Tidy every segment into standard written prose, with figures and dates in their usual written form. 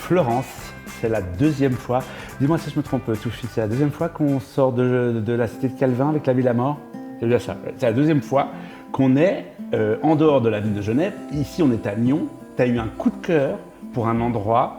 Florence. C'est la deuxième fois, dis-moi si je me trompe, Toufi, c'est la deuxième fois qu'on sort de la cité de Calvin avec la ville à mort. C'est bien ça. C'est la deuxième fois qu'on est en dehors de la ville de Genève. Ici, on est à Nyon. Tu as eu un coup de cœur pour un endroit.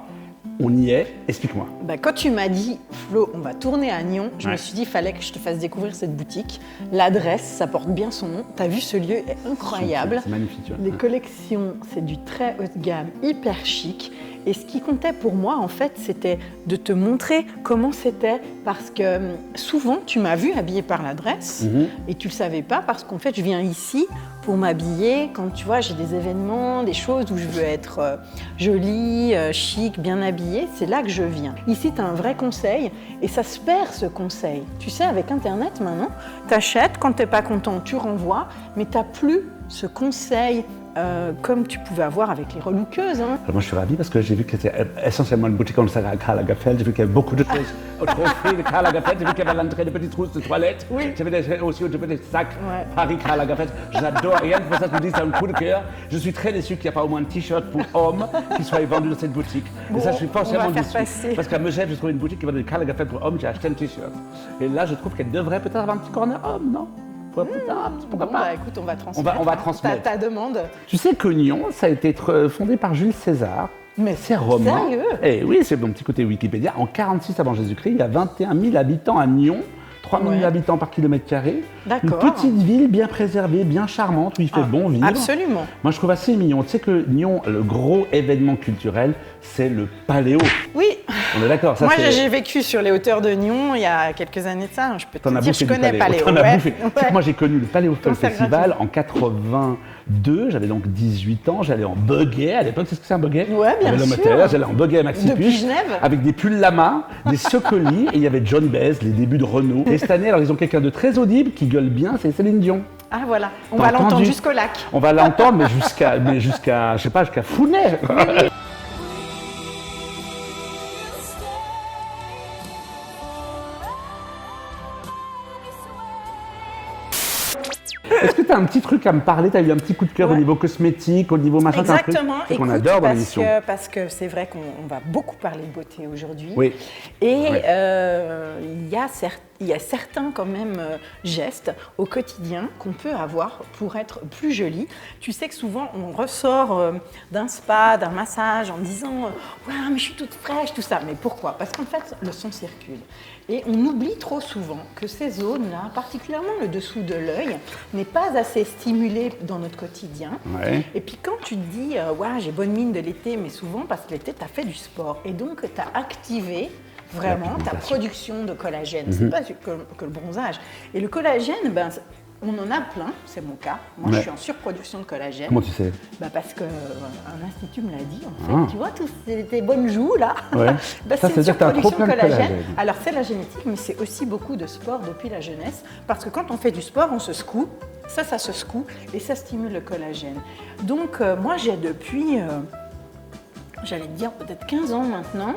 On y est. Explique-moi. Quand tu m'as dit, Flo, on va tourner à Nyon, je me suis dit, il fallait que je te fasse découvrir cette boutique. L'adresse, ça porte bien son nom. Tu as vu, ce lieu est incroyable. C'est magnifique. Tu vois. Les collections, c'est du très haut de gamme, hyper chic. Et ce qui comptait pour moi, en fait, c'était de te montrer comment c'était. Parce que souvent, tu m'as vu habillée par l'adresse et tu ne le savais pas parce qu'en fait, je viens ici pour m'habiller quand, tu vois, j'ai des événements, des choses où je veux être jolie, chic, bien habillée. C'est là que je viens. Ici, tu as un vrai conseil et ça se perd, ce conseil. Tu sais, avec Internet, maintenant, tu achètes. Quand tu n'es pas content, tu renvoies. Mais tu n'as plus ce conseil comme tu pouvais avoir avec les relookeuses. Hein. Moi, je suis ravi parce que j'ai vu que c'était essentiellement une boutique, on le savait, à Karl Lagerfeld. J'ai vu qu'il y avait beaucoup de choses au trophée de Karl Lagerfeld. J'ai vu qu'il y avait à l'entrée des petites trousses de toilette. Oui. J'avais aussi des sacs Paris Karl Lagerfeld. J'adore, rien que pour ça, je me dis, c'est un coup de cœur. Je suis très déçu qu'il n'y ait pas au moins un t-shirt pour hommes qui soit vendu dans cette boutique. Bon, et ça, je suis forcément déçu. Passer. Parce qu'à Megève, j'ai trouvé une boutique qui vendait du Karl Lagerfeld pour hommes, j'ai acheté un t-shirt. Et là, je trouve qu'elle devrait peut-être avoir un petit corner homme, non? Pourquoi pas? Écoute, on va transmettre. On va transmettre. Ta demande. Tu sais que Nyon, ça a été fondé par Jules César. Mais c'est romain. Sérieux? Eh oui, c'est mon petit côté Wikipédia. En 46 avant Jésus-Christ, il y a 21 000 habitants à Nyon. 3 000 habitants par kilomètre carré. D'accord. Une petite ville bien préservée, bien charmante, où il fait bon vivre. Absolument. Moi, je trouve assez mignon. Tu sais que Nyon, le gros événement culturel, c'est le Paléo. Oui. On est d'accord. Moi, j'ai vécu sur les hauteurs de Nyon il y a quelques années de ça. Je peux te dire, je connais Paléo. Moi, j'ai connu le Paléo Festival en 82. J'avais donc 18 ans. J'allais en buggy. À l'époque, c'est ce que c'est un buggy? Ouais, bien sûr. J'allais en buggy à Maxi Depuis Puce, Genève. avec des pulls lama, des socolis, et il y avait John Baez, les débuts de Renault. Et cette année, alors ils ont quelqu'un de très audible qui gueule bien, c'est Céline Dion. Ah voilà, on va l'entendre jusqu'au lac. On va l'entendre, mais jusqu'à, je sais pas, jusqu'à Founet. Oui. Est-ce que tu as un petit truc à me parler? Tu as eu un petit coup de cœur au niveau cosmétique, au niveau machin? Exactement. C'est qu'on adore dans l'émission. Parce que c'est vrai qu'on va beaucoup parler de beauté aujourd'hui. Oui. Et il y a certains quand même gestes au quotidien qu'on peut avoir pour être plus jolie. Tu sais que souvent on ressort d'un spa, d'un massage en disant « Ouais, mais je suis toute fraîche, tout ça ». Mais pourquoi? Parce qu'en fait, le sang circule. Et on oublie trop souvent que ces zones-là, particulièrement le dessous de l'œil, n'est pas assez stimulée dans notre quotidien. Ouais. Et puis quand tu te dis « Ouais, j'ai bonne mine de l'été », mais souvent parce que l'été, tu as fait du sport. Et donc, tu as activé vraiment ta production de collagène. C'est pas que le bronzage. Et le collagène, on en a plein, c'est mon cas. Moi, je suis en surproduction de collagène. Comment tu sais? Parce qu'un institut me l'a dit, en fait. Tu vois, toutes tes bonnes joues, là, ça, c'est une dire que tu as trop surproduction plein de de collagène. Alors, c'est la génétique, mais c'est aussi beaucoup de sport depuis la jeunesse. Parce que quand on fait du sport, on se secoue. Ça se secoue et ça stimule le collagène. Donc, moi, j'ai depuis... j'allais te dire peut-être 15 ans maintenant,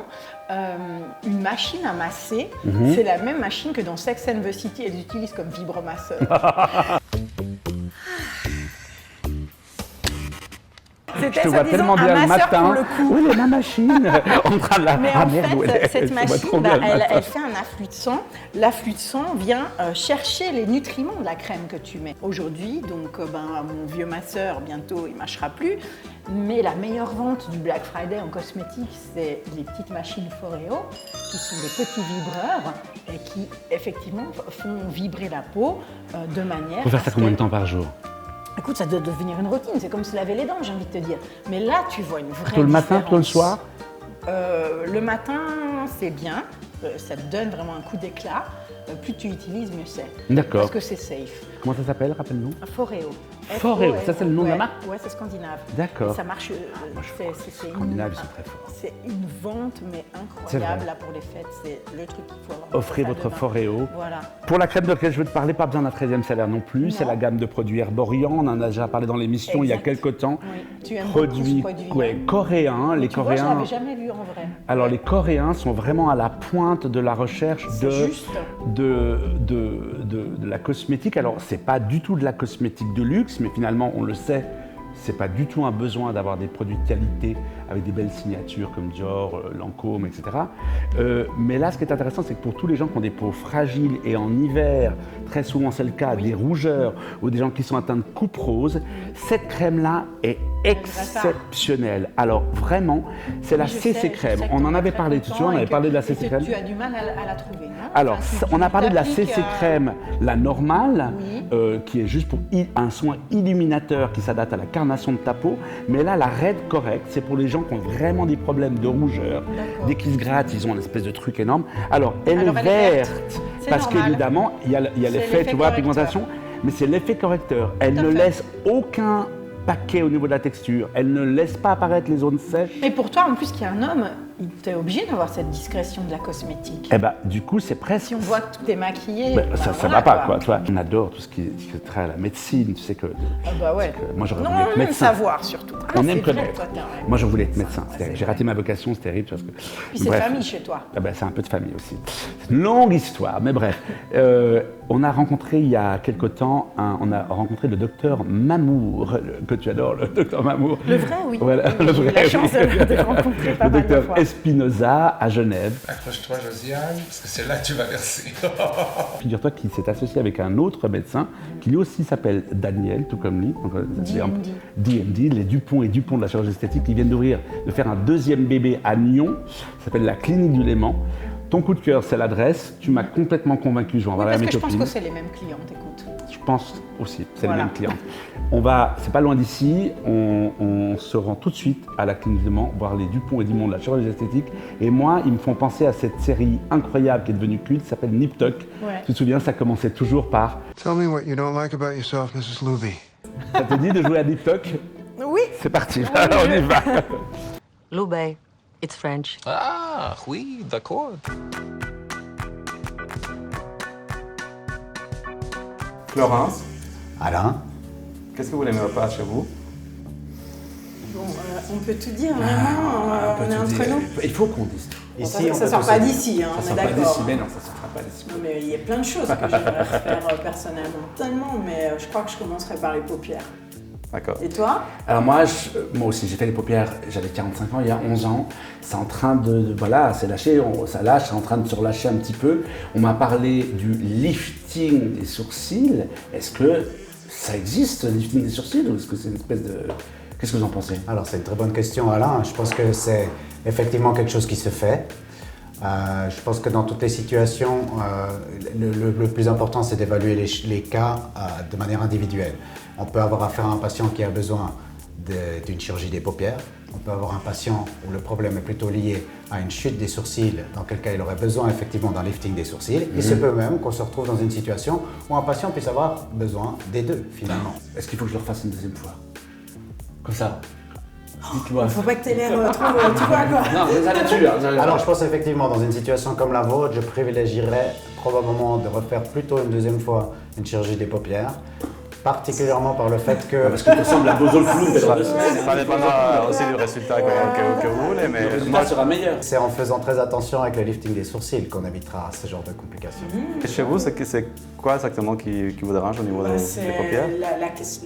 une machine à masser. C'est la même machine que dans Sex and the City, elles utilisent comme vibromasseur. C'était soi-disant un masseur pour le cou. Oui, ma machine. Mais en fait, cette machine, elle fait un afflux de sang. L'afflux de sang vient chercher les nutriments de la crème que tu mets. Aujourd'hui, donc, mon vieux masseur, bientôt, il ne mâchera plus. Mais la meilleure vente du Black Friday en cosmétique, c'est les petites machines Foreo, qui sont des petits vibreurs et qui, effectivement, font vibrer la peau de manière... Il faut faire ça combien de temps par jour? Écoute, ça doit devenir une routine, c'est comme se laver les dents, j'ai envie de te dire. Mais là, tu vois une vraie différence. Plutôt le matin, plutôt le soir? Le matin, c'est bien, ça te donne vraiment un coup d'éclat. Plus tu utilises, mieux c'est. D'accord. Parce que c'est safe. Comment ça s'appelle, rappelle-nous? Foreo. Foreo, ça c'est le nom de la marque? Ouais, c'est scandinave. D'accord. Ça marche. Scandinave, ils sont très forts. C'est une vente, mais incroyable là pour les fêtes. C'est le truc qu'il faut avoir. Offrez votre Foreo. Voilà. Pour la crème de laquelle je veux te parler, pas besoin d'un 13e salaire non plus. C'est la gamme de produits Herborian. On en a déjà parlé dans l'émission il y a quelques temps. Oui. Tu aimes produits coréens. Les Coréens. Moi, je l'avais jamais vu en vrai. Alors les Coréens sont vraiment à la pointe de la recherche de la cosmétique. Alors c'est pas du tout de la cosmétique de luxe, mais finalement on le sait c'est pas du tout un besoin d'avoir des produits de qualité avec des belles signatures comme Dior, Lancôme, etc. Mais là, ce qui est intéressant, c'est que pour tous les gens qui ont des peaux fragiles et en hiver, très souvent c'est le cas, des rougeurs ou des gens qui sont atteints de coupe rose, cette crème-là est exceptionnelle. Alors vraiment, c'est la CC crème. On en avait parlé tout de suite, on avait parlé de la CC crème. Tu as du mal à la trouver, non? Alors, on a parlé de la CC crème, la normale, qui est juste pour un soin illuminateur qui s'adapte à la carnation de ta peau. Mais là, la Red Correct, c'est pour les gens qui ont vraiment des problèmes de rougeur. Dès qu'ils se grattent, ils ont une espèce de truc énorme. Alors, elle est verte, parce qu'évidemment, il y a l'effet, tu vois, pigmentation, mais c'est l'effet correcteur. Elle ne laisse aucun paquet au niveau de la texture. Elle ne laisse pas apparaître les zones sèches. Et pour toi, en plus, qui est un homme, tu es obligé d'avoir cette discrétion de la cosmétique. Eh ben, du coup, c'est presque... Si on voit que tu es maquillée... Ben, ça voilà, va pas, quoi. Tu vois, on adore tout ce qui est trait à la médecine. Tu sais que... Ah bah ouais. Moi, j'aurais voulu être médecin. Savoir, surtout. On aime connaître. Moi, je voulais être médecin. J'ai raté ma vocation, c'est terrible. Parce que... Puis c'est famille chez toi. Ah ben, c'est un peu de famille aussi. C'est une longue histoire, mais bref. On a rencontré, il y a quelque temps, on a rencontré le docteur Mamour, que tu adores, le docteur Mamour. Le vrai, oui. Voilà, le vrai. J'ai la chance de rencontrer pas le mal de docteur fois. Espinoza à Genève. Accroche-toi, Josiane, parce que c'est là que tu vas verser. Figure-toi qu'il s'est associé avec un autre médecin qui lui aussi s'appelle Daniel, tout comme lui. DMD, les Dupont et Dupont de la chirurgie esthétique, qui viennent de faire un deuxième bébé à Nyon. Ça s'appelle la Clinique du Léman. Ton coup de cœur, c'est l'adresse. Tu m'as complètement convaincu. Je vais en parler à mes copines. Parce que je pense que c'est les mêmes clientes, écoute. Je pense aussi, c'est les mêmes clientes. C'est pas loin d'ici, on se rend tout de suite à la Clinique du Mans, voir les Dupont et Dumont de la chirurgie esthétique. Et moi, ils me font penser à cette série incroyable qui est devenue culte, qui s'appelle Nip Tuck. Ouais. Tu te souviens, ça commençait toujours par « Tell me what you don't like about yourself, Mrs. Luby. » Ça te dit de jouer à Nip Tuck? Oui. C'est parti, alors on y va. Loubet, it's French. Ah, oui, d'accord. Florence, Alain, qu'est-ce que vous n'aimez pas chez vous? Bon, on peut tout dire, vraiment, on est entre nous. Il faut qu'on dise tout. Ici, ça ne sort pas d'ici, hein, on est d'accord. Mais non, ça ne sortira pas d'ici. Non, mais il y a plein de choses que j'aimerais faire personnellement, tellement, mais je crois que je commencerai par les paupières. D'accord. Et toi? Alors moi aussi, j'ai fait les paupières, j'avais 45 ans, il y a 11 ans. C'est en train voilà, c'est lâché, ça lâche, c'est en train de se relâcher un petit peu. On m'a parlé du lifting des sourcils. Est-ce que ça existe, le lifting des sourcils, ou est-ce que c'est une espèce de... Qu'est-ce que vous en pensez? alors c'est une très bonne question Alain, je pense que c'est effectivement quelque chose qui se fait. Je pense que dans toutes les situations, le plus important c'est d'évaluer les cas de manière individuelle. On peut avoir affaire à un patient qui a besoin d'une chirurgie des paupières. On peut avoir un patient où le problème est plutôt lié à une chute des sourcils, dans quel cas il aurait besoin effectivement d'un lifting des sourcils. Il se peut même qu'on se retrouve dans une situation où un patient puisse avoir besoin des deux finalement. Est-ce qu'il faut que je le refasse une deuxième fois? Comme ça? Il ne faut pas que tu aies l'air trop, tu vois quoi. Non, mais ça là-dessus. Alors je pense effectivement dans une situation comme la vôtre, je privilégierais probablement de refaire plutôt une deuxième fois une chirurgie des paupières. Particulièrement par le fait que... Parce qu'il te semble la bozo le clown. Ça dépendra aussi du résultat que vous voulez, mais le résultat sera meilleur. C'est en faisant très attention avec le lifting des sourcils qu'on évitera ce genre de complications. Et chez vous, c'est quoi exactement qui vous dérange au niveau des paupières?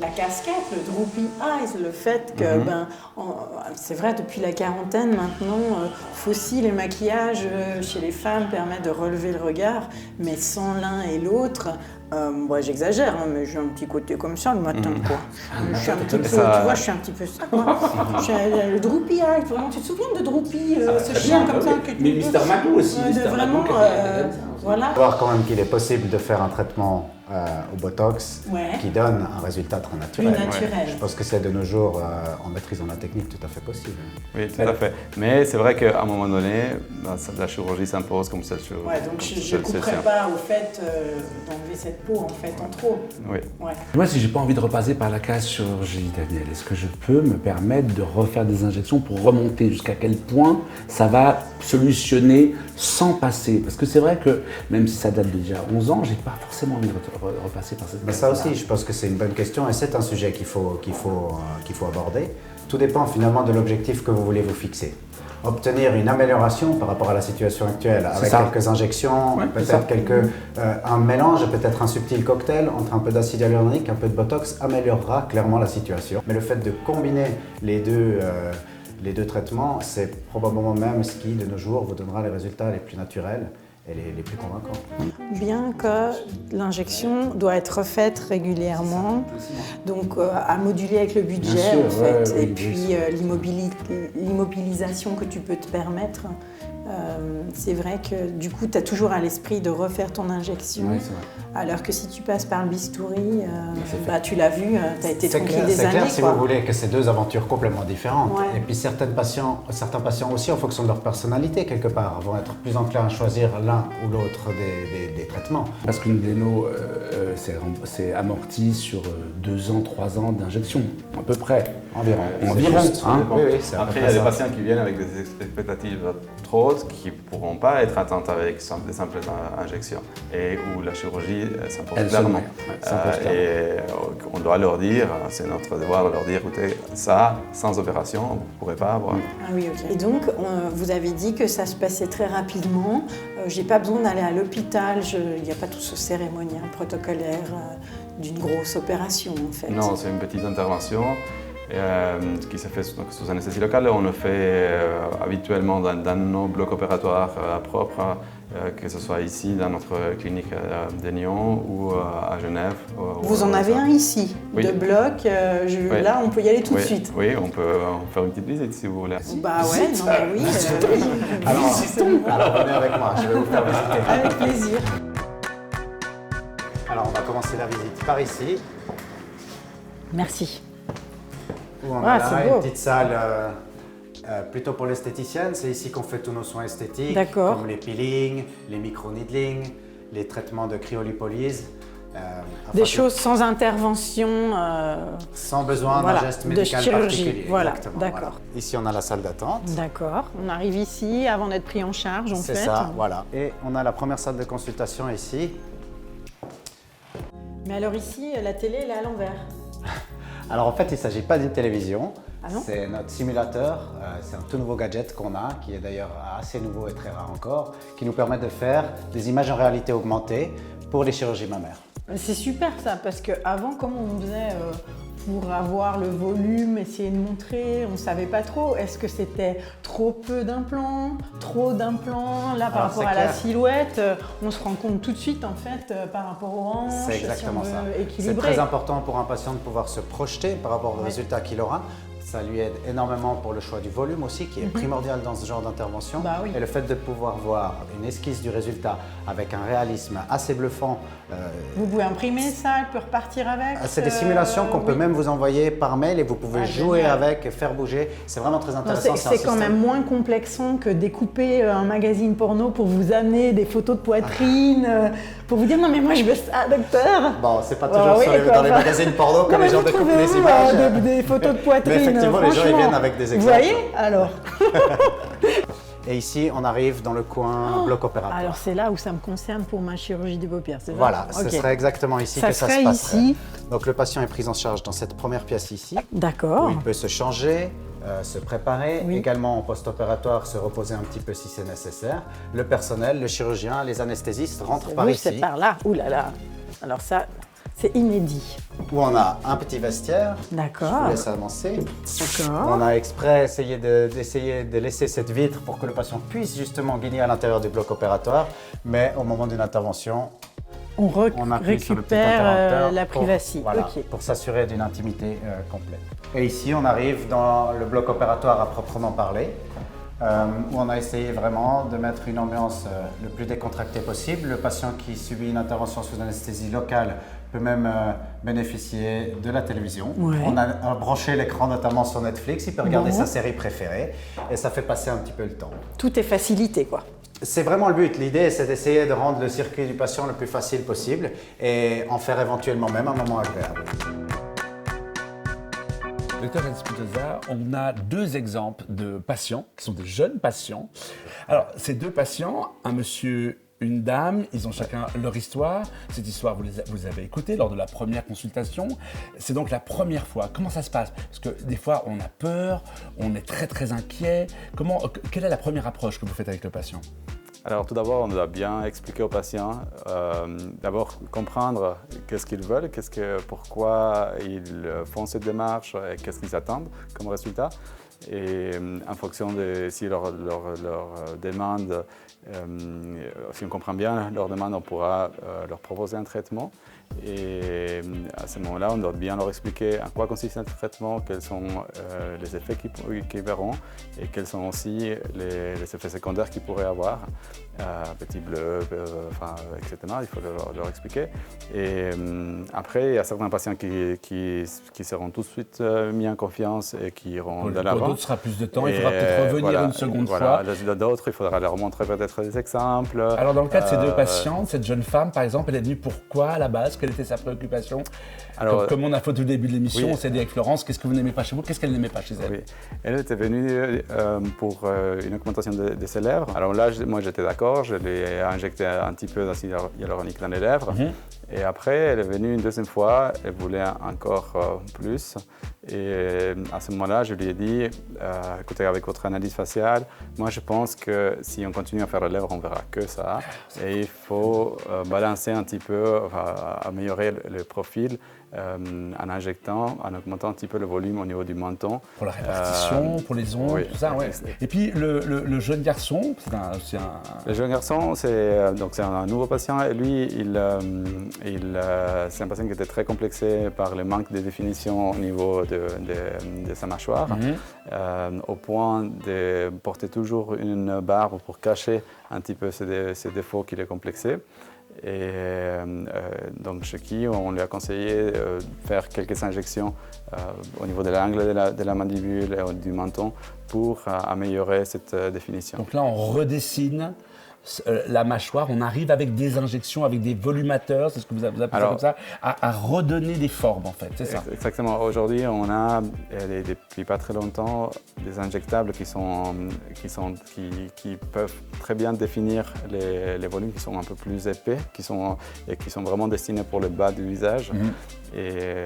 La casquette, le droopy eyes, le fait que, c'est vrai, depuis la quarantaine maintenant, fossiles et maquillage chez les femmes permettent de relever le regard, mais sans l'un et l'autre, moi j'exagère, hein, mais j'ai un petit côté comme ça le matin, quoi. Je suis un petit peu, tu vois, je suis un petit peu ça, quoi. Le droopy eyes, vraiment, tu te souviens de droopy, ce chien comme ça que mais Mister Magoo aussi. Vraiment, voilà. Voir quand même qu'il est possible de faire un traitement au Botox qui donne un résultat très naturel. naturel. Je pense que c'est de nos jours, en maîtrisant la technique, tout à fait possible. Oui, tout à fait. Mais c'est vrai qu'à un moment donné, la chirurgie s'impose comme celle sur... Ouais, donc je ne couperai pas au fait d'enlever cette peau en fait en trop. Oui. Ouais. Moi, si j'ai pas envie de repasser par la case chirurgie, Daniel, est-ce que je peux me permettre de refaire des injections pour remonter jusqu'à quel point ça va solutionner sans passer? Parce que c'est vrai que, même si ça date déjà 11 ans, j'ai pas forcément envie de repasser par cette case. Mais ça aussi, je pense que c'est une bonne question et c'est un sujet qu'il faut aborder. Tout dépend finalement de l'objectif que vous voulez vous fixer. Obtenir une amélioration par rapport à la situation actuelle avec quelques injections, peut-être un mélange, peut-être un subtil cocktail entre un peu d'acide hyaluronique, un peu de botox améliorera clairement la situation. Mais le fait de combiner les deux traitements, c'est probablement même ce qui, de nos jours, vous donnera les résultats les plus naturels et les plus convaincants. Bien que l'injection doit être refaite régulièrement, donc à moduler avec le budget Bien sûr, en fait, ouais, et oui, puis l'immobilisation que tu peux te permettre. C'est vrai que du coup, tu as toujours à l'esprit de refaire ton injection, alors que si tu passes par le bistouri, tu l'as vu, tu as été tranquille des années. C'est clair si vous voulez que c'est deux aventures complètement différentes. Ouais. Et puis certains patients aussi, en fonction de leur personnalité, quelque part, vont être plus enclins à choisir l'un ou l'autre des traitements. Parce qu'une gléno, c'est amorti sur 2 ans, 3 ans d'injection, à peu près. Environ. Hein. Oui, c'est Après, il y a des patients qui viennent avec des expectatives trop hautes qui ne pourront pas être atteintes avec des simples injections et où la chirurgie s'impose clairement. Et on doit leur dire, c'est notre devoir de leur dire, écoutez, ça, sans opération, vous ne pourrez pas avoir. Ah oui, ok. Et donc, vous avez dit que ça se passait très rapidement. J'ai pas besoin d'aller à l'hôpital, il n'y a pas tout ce cérémonial protocolaire d'une grosse opération en fait. Non, c'est une petite intervention. Qui se fait sous anesthésie locale. On le fait habituellement dans nos blocs opératoires propres, que ce soit ici, dans notre clinique de Nyon ou à Genève. Vous en avez un ici, de bloc. Là, on peut y aller tout de suite. Oui, on peut faire une petite visite si vous voulez. Bah ouais, non mais oui. Alors venez avec moi, je vais vous faire visiter. Avec plaisir. Alors on va commencer la visite par ici. Merci. Où on a là une petite salle plutôt pour l'esthéticienne. C'est ici qu'on fait tous nos soins esthétiques, comme les peelings, les micro-needling, les traitements de cryolipolyse. Des choses sans intervention. Sans besoin d'un geste médical de chirurgie. particulier. Voilà, Exactement, d'accord. Voilà. Ici, on a la salle d'attente. D'accord. On arrive ici avant d'être pris en charge, en fait. C'est ça, voilà. Et on a la première salle de consultation ici. Mais alors ici, la télé, elle est à l'envers. Alors en fait, il ne s'agit pas d'une télévision, non c'est notre simulateur, c'est un tout nouveau gadget qu'on a, qui est d'ailleurs assez nouveau et très rare encore, qui nous permet de faire des images en réalité augmentée pour les chirurgies mammaires. C'est super ça, parce qu'avant, comment on faisait pour avoir le volume, essayer de montrer, on ne savait pas trop. Est-ce que c'était trop peu d'implants, trop d'implants? Là, par rapport à la silhouette, on se rend compte tout de suite, en fait, par rapport aux hanches, c'est exactement si on veut ça. équilibrer. C'est très important pour un patient de pouvoir se projeter par rapport au résultat qu'il aura. Ça lui aide énormément pour le choix du volume aussi, qui est primordial dans ce genre d'intervention. Bah oui. Et le fait de pouvoir voir une esquisse du résultat avec un réalisme assez bluffant. Vous pouvez imprimer ça, elle peut repartir avec. C'est des simulations qu'on peut même vous envoyer par mail et vous pouvez jouer avec, faire bouger. C'est vraiment très intéressant. C'est quand même moins complexant que découper un magazine porno pour vous amener des photos de poitrine, pour vous dire non mais moi je veux ça, docteur. Bon, c'est pas toujours dans les magazines porno que les gens découpent les images. Des photos de poitrine. Mais effectivement, les gens ils viennent avec des exemples. Vous voyez alors. Et ici, on arrive dans le coin bloc opératoire. Alors c'est là où ça me concerne pour ma chirurgie des paupières, c'est ça? Voilà, ce serait exactement ici que ça se passerait. Ici. Donc le patient est pris en charge dans cette première pièce ici. D'accord. Où il peut se changer, se préparer, également en post-opératoire se reposer un petit peu si c'est nécessaire. Le personnel, le chirurgien, les anesthésistes rentrent par ici. C'est par là, ouh là là. Alors ça, c'est inédit. Où on a un petit vestiaire. D'accord. Je vous laisse avancer. D'accord. On a exprès essayé de laisser cette vitre pour que le patient puisse justement guigner à l'intérieur du bloc opératoire. Mais au moment d'une intervention, on appuie sur le petit récupère interrupteur la privacité. Pour s'assurer d'une intimité complète. Et ici, on arrive dans le bloc opératoire à proprement parler. Où on a essayé vraiment de mettre une ambiance le plus décontractée possible. Le patient qui subit une intervention sous anesthésie locale peut même bénéficier de la télévision. Ouais. On a branché l'écran notamment sur Netflix, il peut regarder sa série préférée et ça fait passer un petit peu le temps. Tout est facilité quoi. C'est vraiment le but. L'idée, c'est d'essayer de rendre le circuit du patient le plus facile possible et en faire éventuellement même un moment agréable. Docteur Espinosa, on a 2 exemples de patients qui sont des jeunes patients. Alors, ces 2 patients, un monsieur une dame, ils ont chacun leur histoire. Cette histoire, vous avez écoutée lors de la première consultation. C'est donc la première fois. Comment ça se passe? Parce que des fois, on a peur, on est très très inquiet. Quelle est la première approche que vous faites avec le patient? Alors tout d'abord, on doit bien expliquer aux patients, d'abord comprendre qu'est-ce qu'ils veulent, pourquoi ils font cette démarche et qu'est-ce qu'ils attendent comme résultat. Et en fonction de si leur demande, si on comprend bien leur demande, on pourra leur proposer un traitement. Et à ce moment-là, on doit bien leur expliquer en quoi consiste le traitement, quels sont les effets qu'ils verront et quels sont aussi les effets secondaires qu'ils pourraient avoir, petit bleu, etc. Il faut leur expliquer. Et après, il y a certains patients qui seront tout de suite mis en confiance et qui iront de l'avant. Pour d'autres, ce sera plus de temps, il faudra peut-être revenir une seconde fois. D'autres, il faudra leur montrer peut-être des exemples. Alors dans le cas de ces deux patientes, cette jeune femme, par exemple, elle est venue pourquoi à la base? Quelle était sa préoccupation? Comme on a fait au début de l'émission, on s'est dit avec Florence, qu'est-ce que vous n'aimez pas chez vous? Qu'est-ce qu'elle n'aimait pas chez elle? Oui. Elle était venue pour une augmentation de ses lèvres. Alors là, moi j'étais d'accord, je lui ai injecté un petit peu d'acide hyaluronique dans les lèvres. Et après, elle est venue une deuxième fois, elle voulait encore plus. Et à ce moment-là, je lui ai dit, écoutez, avec votre analyse faciale, moi je pense que si on continue à faire les lèvres, on verra que ça. Et il faut balancer un petit peu, améliorer le profil en injectant, en augmentant un petit peu le volume au niveau du menton. Pour la répartition, pour les ongles, tout ça, ouais. Et puis le jeune garçon, c'est un... Le jeune garçon, c'est un nouveau patient et lui, c'est un patient qui était très complexé par le manque de définition au niveau de sa mâchoire, au point de porter toujours une barbe pour cacher un petit peu ses défauts qu'il est complexé. Et donc chez qui on lui a conseillé de faire quelques injections au niveau de l'angle de la mandibule et du menton pour améliorer cette définition. Donc là on redessine la mâchoire, on arrive avec des injections, avec des volumateurs, c'est ce que vous appelez ça comme ça, à redonner des formes en fait, c'est ça? Exactement. Aujourd'hui, on a, depuis pas très longtemps, des injectables qui peuvent très bien définir les volumes qui sont un peu plus épais, qui sont vraiment destinés pour le bas du visage. Et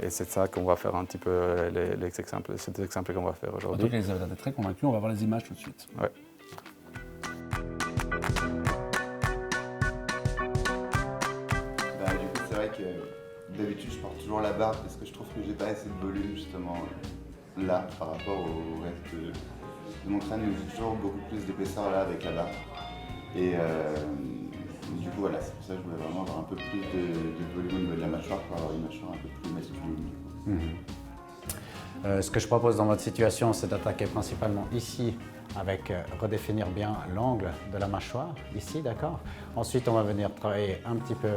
c'est ça qu'on va faire un petit peu, cet exemple qu'on va faire aujourd'hui. En tout cas, Elisabeth, vous êtes très convaincue, on va voir les images tout de suite. Ouais. C'est vrai que d'habitude je porte toujours la barbe parce que je trouve que j'ai pas assez de volume justement là par rapport au reste de mon crâne, où j'ai toujours beaucoup plus d'épaisseur là avec la barbe. Et du coup voilà, c'est pour ça que je voulais vraiment avoir un peu plus de volume au niveau de la mâchoire pour avoir une mâchoire un peu plus masculine. Ce que je propose dans votre situation, c'est d'attaquer principalement ici avec redéfinir bien l'angle de la mâchoire, ici, d'accord? Ensuite, on va venir travailler un petit peu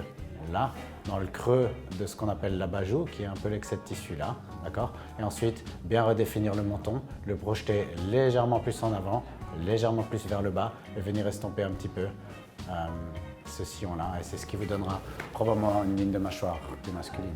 là, dans le creux de ce qu'on appelle l'abat-joue, qui est un peu l'excès de tissu là, d'accord? Et ensuite, bien redéfinir le menton, le projeter légèrement plus en avant, légèrement plus vers le bas, et venir estomper un petit peu ce sillon-là, et c'est ce qui vous donnera probablement une ligne de mâchoire plus masculine.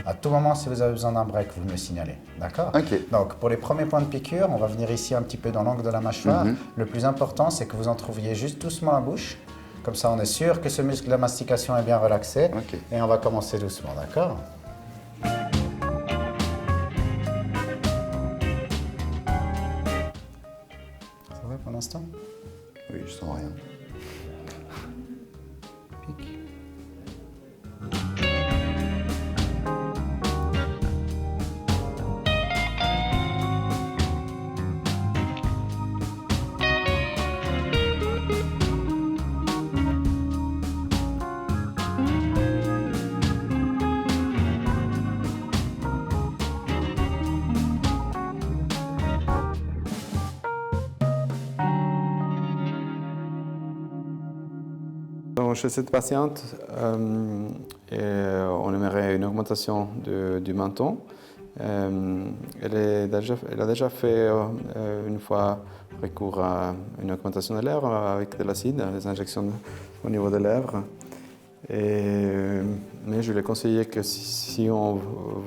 À tout moment, si vous avez besoin d'un break, vous me signalez, d'accord? Ok. Donc, pour les premiers points de piqûre, on va venir ici un petit peu dans l'angle de la mâchoire. Le plus important, c'est que vous en trouviez juste doucement la bouche. Comme ça, on est sûr que ce muscle de la mastication est bien relaxé. Et on va commencer doucement, d'accord? Ça va pour l'instant? Oui, je sens rien. Pique. Donc, chez cette patiente, on aimerait une augmentation du menton. Elle a déjà fait une fois recours à une augmentation de lèvres avec de l'acide, des injections au niveau des lèvres. Mais je lui ai conseillé que si on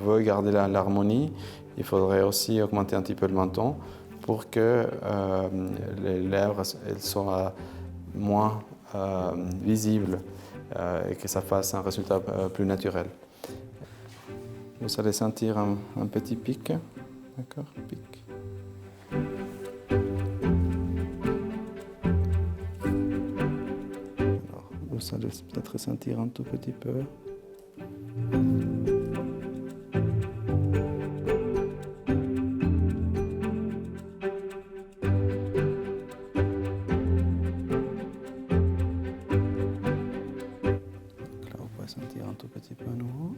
veut garder l'harmonie, il faudrait aussi augmenter un petit peu le menton pour que les lèvres elles soient moins visibles et que ça fasse un résultat plus naturel. Vous allez sentir un petit pic, d'accord, pic. Alors, vous allez peut-être sentir un tout petit peu. Sentir un tout petit peu à nouveau.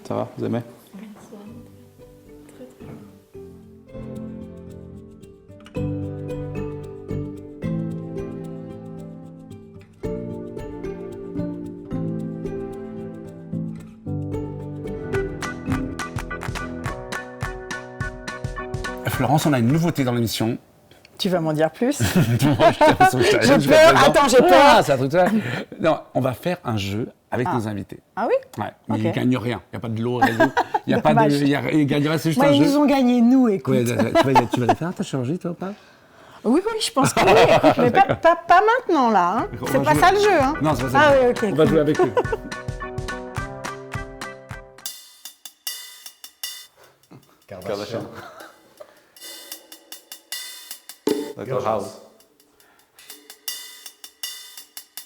Ça va, vous aimez? Florence, on a une nouveauté dans l'émission. Tu vas m'en dire plus? J'ai peur. Attends, j'ai peur. Ah, c'est un truc ça. Non, on va faire un jeu avec nos invités. Ah oui? Ouais, mais Ok. ils ne gagnent rien. Il n'y a pas de lot, rien. Il n'y a pas de. Ils gagnent rien, c'est juste Moi, un ils jeu. nous ont gagné, nous, écoute. Ouais, tu vas les faire ta chirurgie, toi, ou pas? Oui, je pense que oui, écoute, mais pas maintenant, là. Hein. On C'est va pas jouer. ça le jeu. Hein. Non, c'est pas ça. Ah le jeu. oui, ok. On va jouer avec eux. Kardashian. Dr. House.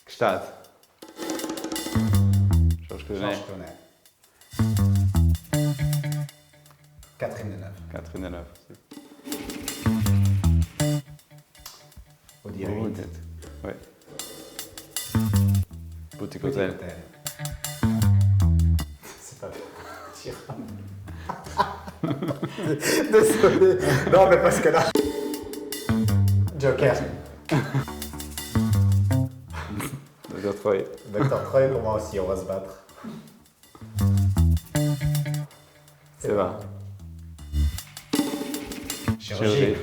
Gstaad. Georges Clooney. Catherine Deneuve. Catherine Deneuve. Audi Oh, Reit. peut-être. Ouais. Boutique Hotel. C'est pas Désolé. Non, mais parce que là. Joker. Dr. Troy. Dr. Troy, pour moi aussi, on va se battre. C'est va. Chirurgie.